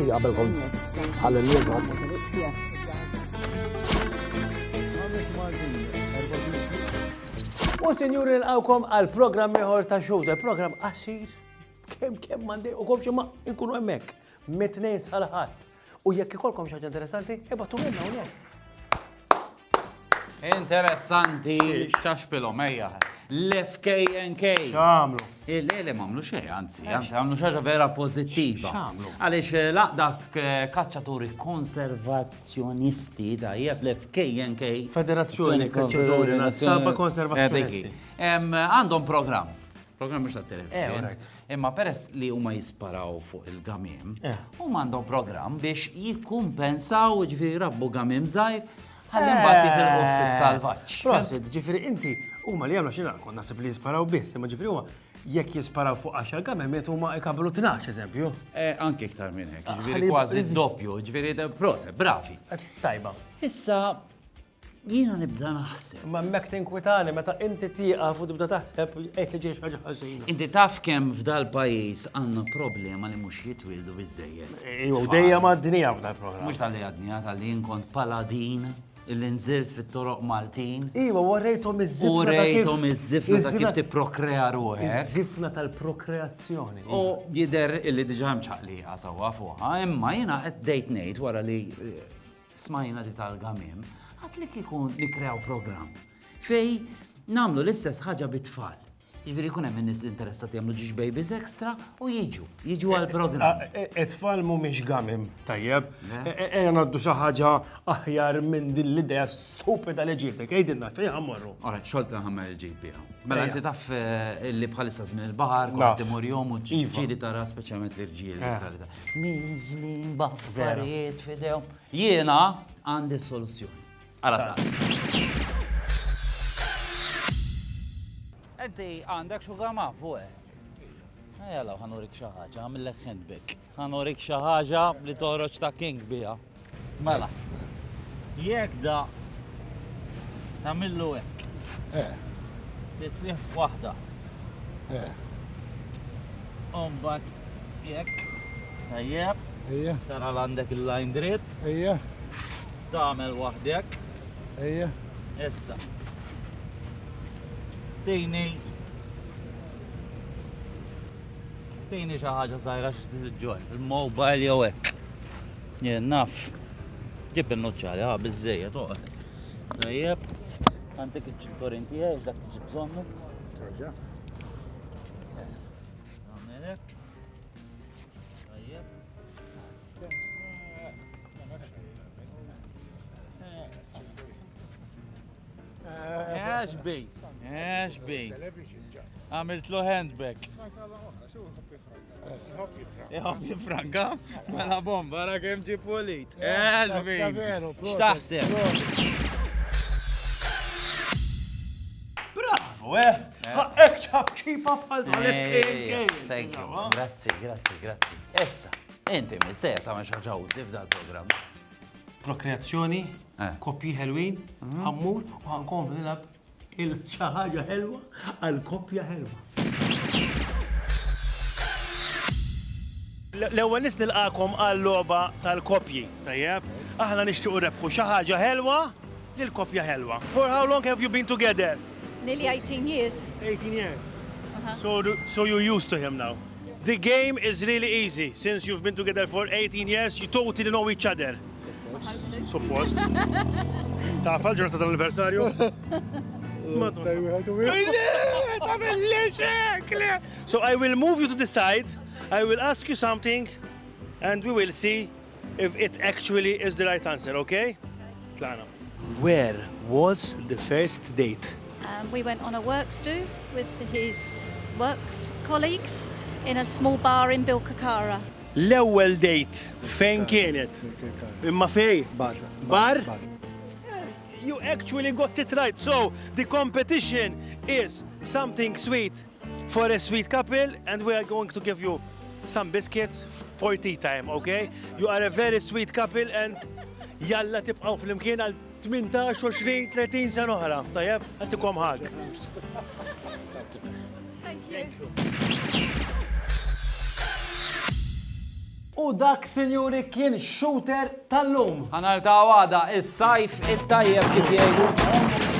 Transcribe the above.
Inti qabelkom ħalli U sinjuri nilqawkom għal programm ieħor ta' Xhuda, programm qasir kemm mandejqukom xi ma nkunu hemmhekk mit-tnejn sal-ħadd. U jekk ikolkom xi ħaġa interessanti, ibgħatu lilna hawnhekk. Interessanti, xaxpilhom ejja. L-FKNK. X'għamlu? Le m'għamlu xejn, anzi għamlu xi ħaġa vera pożittiva. X'għamlu? Għaliex laqdak kaċċaturi konservazzjonisti tajjeb l-FKNK. Federazzjoni Kaċċaturi Nassaba Konservazzjonisti. Għandhom programm mhux tat-televizjon. Right. Imma peress li huma jisparaw fuq il-gamim, huma għandhom programm biex jikkumpensaw ġifieri rabbu gamim żgħir ħalli mbagħad jitilqu fis-salvaġġ. Prosit, ġifieri inti huma li jagħmlu xi kont naħseb li jisparaw biss, imma ġifieri huma jekk jisparaw fuq 10 gamem qed huma jkabru 12 eżempju. Anke iktar minn hekk, ġifieri kważi doppju, ġifieri proset, bravi. Tajba. Issa jiena nibda naħseb. Ma hemmhekk tinkwitani meta inti tieqaf u tibda taħseb qed li ġej xi ħaġa ħażina. Inti taf kemm f'dal pajjiż għandna problema li mhux jitwildu biżejjed. Jew dejjem għad-dinja f'dal programm. Mhux tal-li għadnija tal-li inkont paladin illi nżirt fit-toroq Maltin. Iva, warrejthom iż-żifna U rejthom iż-żifna ta' kif tipprokrea ruħek. Iż-żifna tal-prokreazzjoni. U jidher illi diġà hemm ċaqliqa sewwa fuqha, imma jiena qed dejt ngħid wara li smajna di tal-gamim, għat li kikun nikreaw program fej namlu l-istess ħaġa bit-tfal. Jiġifieri jkun hemm in-nies interessati jagħmlu ġiex babies extra u jiġu għall-programm. It-tfal mhumiex gamim, tajjeb. Ngħaddu xi ħaġa aħjar minn din l-idea stupida li ġietek, ejdilna fejn ħammorru. Ora, xolta ħammar ġid biha. Mela inti taf li bħalissa żmien il-baħar, kont imur jom u ġieli tara speċjalment l-irġiel. Miżmin, baffarijiet f'idejhom. Jiena għandi soluzzjoni. Ara Enti għandek xugama fuq. Jalla, ħanurik xi ħaġa, għamillek handbag. Ħanurik xi ħaġa li toħroġ ta' king biha. Mela. Jekk da tagħmillu hekk. Titlif waħda. Umbagħad jekk tajjeb. Tara għandek il-line dritt. Tagħmel waħdek. Issa. Tejni xi ħaġa żgħira xi tiġġor, il-mobile jew hekk. Jien naf. Ġib in-nuċċali biżżejjed toqgħod. Tajjeb. Għandek iċ-ċinturin tiegħek dak tiġi bżonnu. Nagħmel hekk. Tajjeb. Eħx bej. Għamiltlu handbag. Iħobbi franka? Mela bomba, ra kem ġipulit. Eħx bej. X'taħseb? Bravo, Ek ċabċipa bħal tal-FKNK. Thank you. Grazzi. Issa, inti mis-sejja ta' ma xaġawti f'dal programm. Prokreazzjoni, koppji ħelwin, ħammur u ħankomplu nilab il-xi ħaġa ħelwa għal koppja ħelwa. L-ewwel nies nilqakom għall-logħba tal-koppji, tajjeb? Aħna nixtiequ rebħu xi ħaġa ħelwa lill-koppja ħelwa. For how long have you been together? Nearly 18 years. 18 years. So you're used to him now. The game is really easy. Since you've been together for 18 years, you totally know each other. Suppost. Taf għal-ġurnata tal-anniversarju? So I will move you to the side, I will ask you something, and we will see if it actually is the right answer, okay? Tlana. Where was the first date? We went on a work stew with his work colleagues in a small bar in Bilkakara. L-ewwel date fejn kienet? Imma fej? Bar? You actually got it right. So the competition is something sweet for a sweet couple, and we are going to give you some biscuits for tea time, okay? You are a very sweet couple, and jalla tibqaw fl-imkien għal 18, 20, 30 sena oħra. Tajjeb, għantikom ħag. U U dak, sinjuri, kien shooter tal-lum. Ħanarta għada, is-sajf it-tajjeb kif jgħidu.